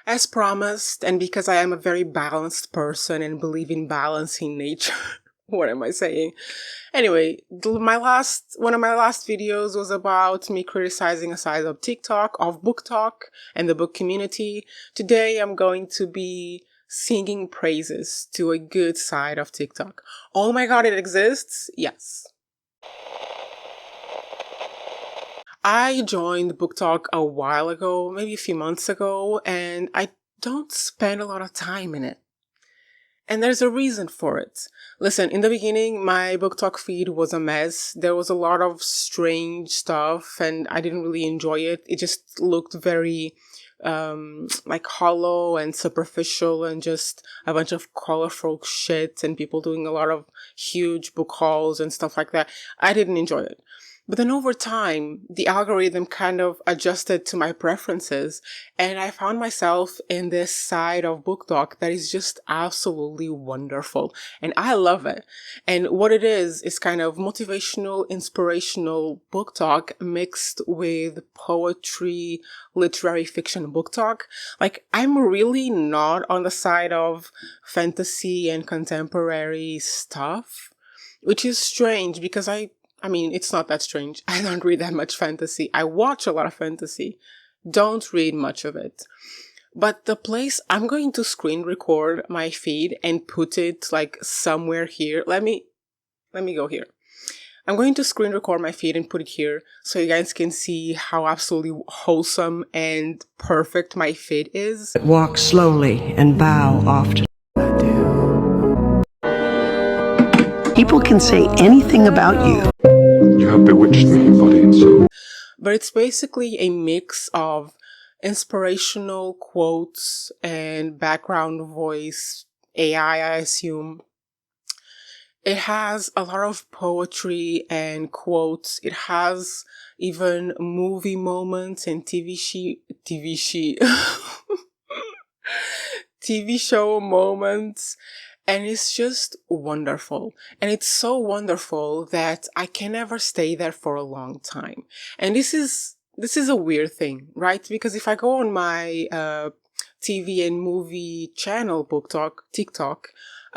As promised, and because I am a very balanced person and believe in balancing nature, what am I saying? Anyway, one of my last videos was about me criticizing a side of TikTok, of booktok, and the book community. Today, I'm going to be singing praises to a good side of TikTok. Oh my god, it exists? Yes. I joined booktok a while ago, maybe a few months ago, and I don't spend a lot of time in it. And there's a reason for it. Listen, in the beginning, my booktok feed was a mess. There was a lot of strange stuff, and I didn't really enjoy it. It just looked very like hollow and superficial and just a bunch of colorful shit and people doing a lot of huge book hauls and stuff like that. I didn't enjoy it. But then over time, the algorithm kind of adjusted to my preferences, and I found myself in this side of booktok that is just absolutely wonderful. And I love it. And what it is kind of motivational, inspirational booktok mixed with poetry, literary fiction booktok. Like, I'm really not on the side of fantasy and contemporary stuff, which is strange because I mean, it's not that strange. I don't read that much fantasy. I watch a lot of fantasy. Don't read much of it. But the place, I'm going to screen record my feed and put it like somewhere here. Let me go here. I'm going to screen record my feed and put it here so you guys can see how absolutely wholesome and perfect my feed is. Walk slowly and bow often. People can say anything about you. You have bewitched me, body and soul. But it's basically a mix of inspirational quotes and background voice, AI, I assume. It has a lot of poetry and quotes. It has even movie moments and TV show moments. And it's just wonderful. And it's so wonderful that I can never stay there for a long time. And this is a weird thing, right? Because if I go on my TV and movie channel, TikTok,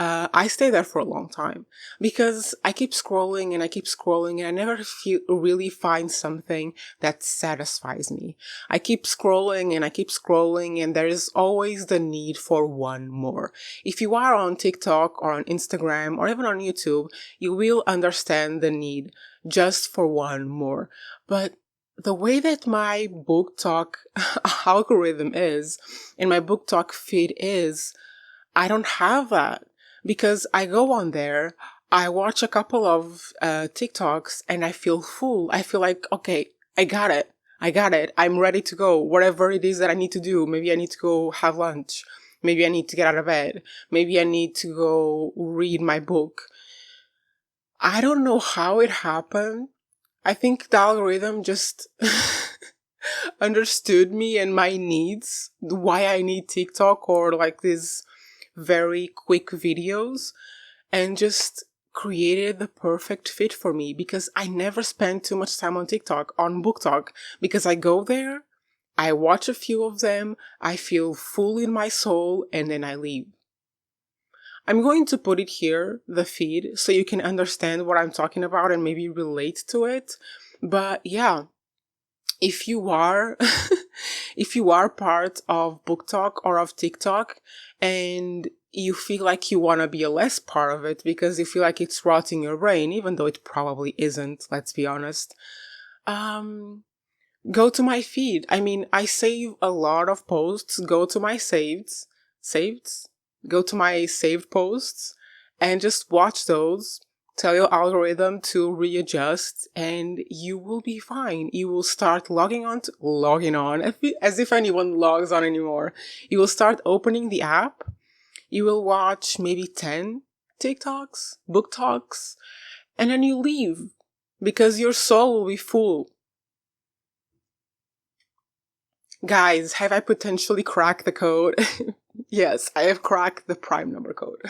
I stay there for a long time because I keep scrolling and I keep scrolling and I never really find something that satisfies me. I keep scrolling and I keep scrolling and there is always the need for one more. If you are on TikTok or on Instagram or even on YouTube, you will understand the need just for one more. But the way that my booktok algorithm is and my booktok feed is, I don't have that. Because I go on there, I watch a couple of TikToks and I feel full. I feel like, okay, I got it. I'm ready to go. Whatever it is that I need to do. Maybe I need to go have lunch. Maybe I need to get out of bed. Maybe I need to go read my book. I don't know how it happened. I think the algorithm just understood me and my needs, why I need TikTok or like this very quick videos, and just created the perfect fit for me because I never spend too much time on TikTok, on booktok, because I go there, I watch a few of them, I feel full in my soul, and then I leave. I'm going to put it here, the feed, so you can understand what I'm talking about and maybe relate to it. But yeah, if you are if you are part of booktok or of TikTok and you feel like you want to be a less part of it because you feel like it's rotting your brain, even though it probably isn't, let's be honest, go to my feed. I mean, I save a lot of posts. Go to my go to my saved posts and just watch those. Tell your algorithm to readjust and you will be fine. You will start logging on, as if anyone logs on anymore. You will start opening the app. You will watch maybe 10 TikToks, booktoks, and then you leave because your soul will be full. Guys, have I potentially cracked the code? Yes, I have cracked the prime number code.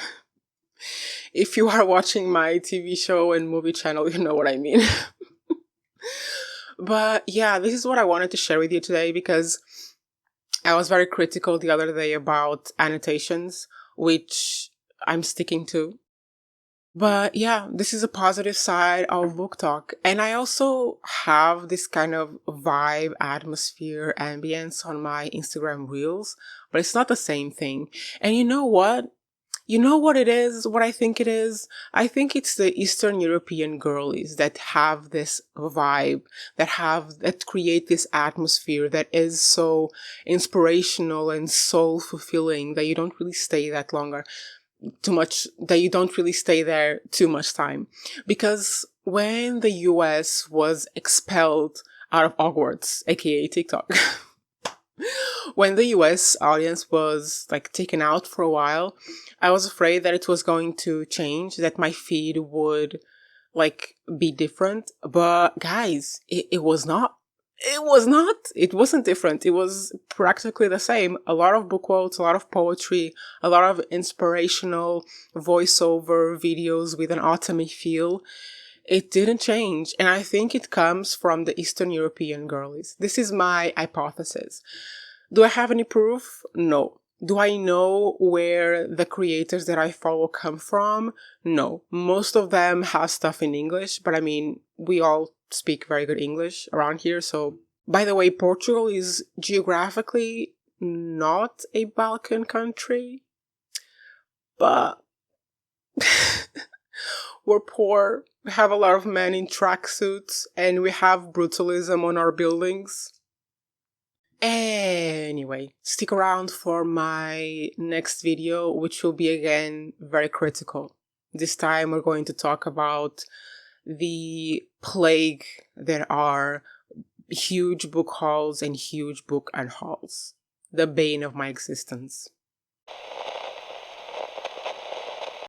If you are watching my TV show and movie channel, you know what I mean. But yeah, this is what I wanted to share with you today because I was very critical the other day about annotations, which I'm sticking to. But yeah, this is a positive side of book talk. And I also have this kind of vibe, atmosphere, ambience on my Instagram reels, but it's not the same thing. And you know what? You know what it is? What I think it is? I think it's the Eastern European girlies that have this vibe, that create this atmosphere that is so inspirational and soul fulfilling that you don't really stay that longer too much, that you don't really stay there too much time. Because when the US was expelled out of Hogwarts, aka TikTok, when the US audience was like taken out for a while, I was afraid that it was going to change, that my feed would like be different. But guys, it was not. It was not. It wasn't different. It was practically the same. A lot of book quotes, a lot of poetry, a lot of inspirational voiceover videos with an autumny feel. It didn't change. And I think it comes from the Eastern European girlies. This is my hypothesis. Do I have any proof? No. Do I know where the creators that I follow come from? No. Most of them have stuff in English, but I mean, we all speak very good English around here. So, by the way, Portugal is geographically not a Balkan country, but we're poor. We have a lot of men in tracksuits, and we have brutalism on our buildings. Anyway, stick around for my next video, which will be again very critical. This time we're going to talk about the plague that are huge book hauls and huge book unhauls, the bane of my existence.